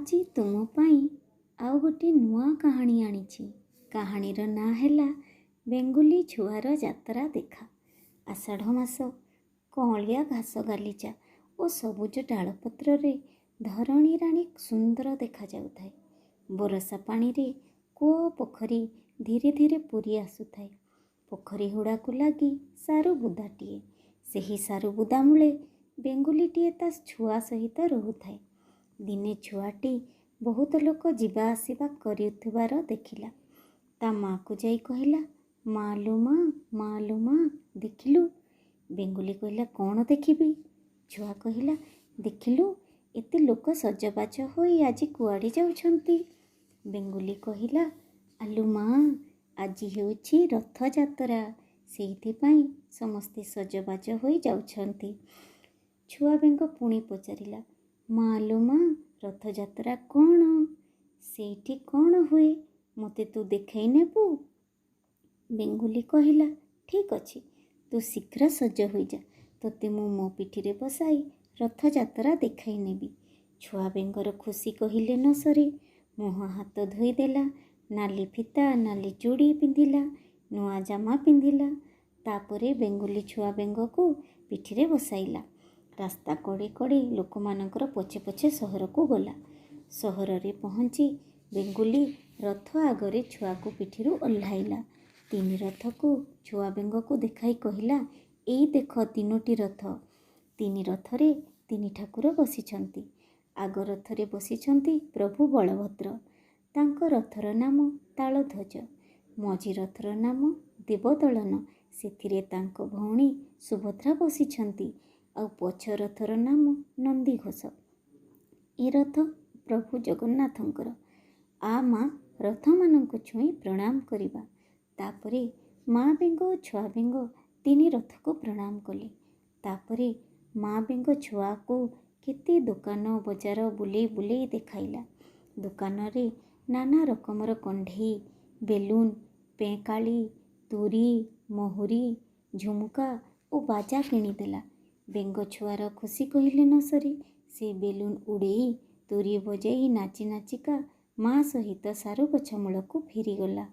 ଆଜି ତୁମ ପାଇଁ ଆଉ ଗୋଟେ ନୂଆ କାହାଣୀ ଆଣିଛି। କାହାଣୀର ନାଁ ହେଲା ବେଙ୍ଗୁଲି ଛୁଆର ଯାତ୍ରା ଦେଖା। ଆଷାଢ଼ ମାସ, କଅଁଳିଆ ଘାସ ଗାଲିଚା ଓ ସବୁଜ ଡାଳପତ୍ରରେ ଧରଣୀ ରାଣୀ ସୁନ୍ଦର ଦେଖାଯାଉଥାଏ। ବରଷା ପାଣିରେ କୂଅ ପୋଖରୀ ଧୀରେ ଧୀରେ ପୂରି ଆସୁଥାଏ। ପୋଖରୀ ହୁଡ଼ାକୁ ଲାଗି ସାରୁ ବୁଦାଟିଏ। ସେହି ସାରୁ ବୁଦା ମୂଳେ ବେଙ୍ଗୁଲିଟିଏ ତା ଛୁଆ ସହିତ ରହୁଥାଏ। ଦିନେ ଛୁଆଟି ବହୁତ ଲୋକ ଯିବା ଆସିବା କରୁଥିବାର ଦେଖିଲା। ତା ମାଆକୁ ଯାଇ କହିଲା, ମାଲୋ ମା, ଦେଖିଲୁ? ବେଙ୍ଗୁଲି କହିଲା, କ'ଣ ଦେଖିବି? ଛୁଆ କହିଲା, ଦେଖିଲୁ ଏତେ ଲୋକ ସଜବାଜ ହୋଇ ଆଜି କୁଆଡ଼େ ଯାଉଛନ୍ତି? ବେଙ୍ଗୁଲି କହିଲା, ଆଲୋ ମା, ଆଜି ହେଉଛି ରଥଯାତ୍ରା, ସେଇଥିପାଇଁ ସମସ୍ତେ ସଜବାଜ ହୋଇ ଯାଉଛନ୍ତି। ଛୁଆ ବେଙ୍ଗ ପୁଣି ପଚାରିଲା, ମାଲୋ ମା, ରଥଯାତ୍ରା କ'ଣ? ସେଇଠି କ'ଣ ହୁଏ? ମୋତେ ତୁ ଦେଖାଇ ନେବୁ? ବେଙ୍ଗୁଲି କହିଲା, ଠିକ୍ ଅଛି, ତୁ ଶୀଘ୍ର ସଜ ହୋଇଯା, ତୋତେ ମୁଁ ମୋ ପିଠିରେ ବସାଇ ରଥଯାତ୍ରା ଦେଖାଇ ନେବି। ଛୁଆ ବେଙ୍ଗର ଖୁସି କହିଲେ ନ ସରେ। ମୁହଁ ହାତ ଧୋଇଦେଲା, ନାଲି ଫିତା ନାଲି ଚୁଡ଼ି ପିନ୍ଧିଲା, ନୂଆ ଜାମା ପିନ୍ଧିଲା। ତାପରେ ବେଙ୍ଗୁଲି ଛୁଆ ବେଙ୍ଗକୁ ପିଠିରେ ବସାଇଲା। ରାସ୍ତା କଡ଼େ କଡ଼େ ଲୋକମାନଙ୍କର ପଛେ ପଛେ ସହରକୁ ଗଲା। ସହରରେ ପହଞ୍ଚି ବେଙ୍ଗୁଲି ରଥ ଆଗରେ ଛୁଆକୁ ପିଠିରୁ ଓହ୍ଲାଇଲା। ତିନି ରଥକୁ ଛୁଆ ବେଙ୍ଗକୁ ଦେଖାଇ କହିଲା, ଏଇ ଦେଖ ତିନୋଟି ରଥ। ତିନି ରଥରେ ତିନି ଠାକୁର ବସିଛନ୍ତି। ଆଗ ରଥରେ ବସିଛନ୍ତି ପ୍ରଭୁ ବଳଭଦ୍ର। ତାଙ୍କ ରଥର ନାମ ତାଳଧ୍ୱଜ। ମଝି ରଥର ନାମ ଦେବଦଳନ, ସେଥିରେ ତାଙ୍କ ଭଉଣୀ ସୁଭଦ୍ରା ବସିଛନ୍ତି। ଆଉ ପଛ ରଥର ନାମ ନନ୍ଦିଘୋଷ। ଏ ରଥ ପ୍ରଭୁ ଜଗନ୍ନାଥଙ୍କର। ଆ ମା, ରଥମାନଙ୍କୁ ଛୁଇଁ ପ୍ରଣାମ କରିବା। ତାପରେ ମା ବେଙ୍ଗ ଓ ଛୁଆ ବେଙ୍ଗ ତିନି ରଥକୁ ପ୍ରଣାମ କଲେ। ତାପରେ ମା ବେଙ୍ଗ ଛୁଆକୁ କେତେ ଦୋକାନ ବଜାର ବୁଲେଇ ବୁଲେଇ ଦେଖାଇଲା। ଦୋକାନରେ ନାନା ରକମର କଣ୍ଢେଇ, ବେଲୁନ୍, ପେଁକାଳି, ତୁରୀ, ମହୁରୀ, ଝୁମୁକା ଓ ବାଜା କିଣିଦେଲା। ବେଙ୍ଗ ଛୁଆର ଖୁସି କହିଲେ ନ ସରେ। ସେ ବେଲୁନ୍ ଉଡ଼େଇ, ତୁରୀ ବଜେଇ ନାଚି ନାଚିକା ମା ସହିତ ସାରୁ ଗଛ ମୂଳକୁ ଫେରିଗଲା।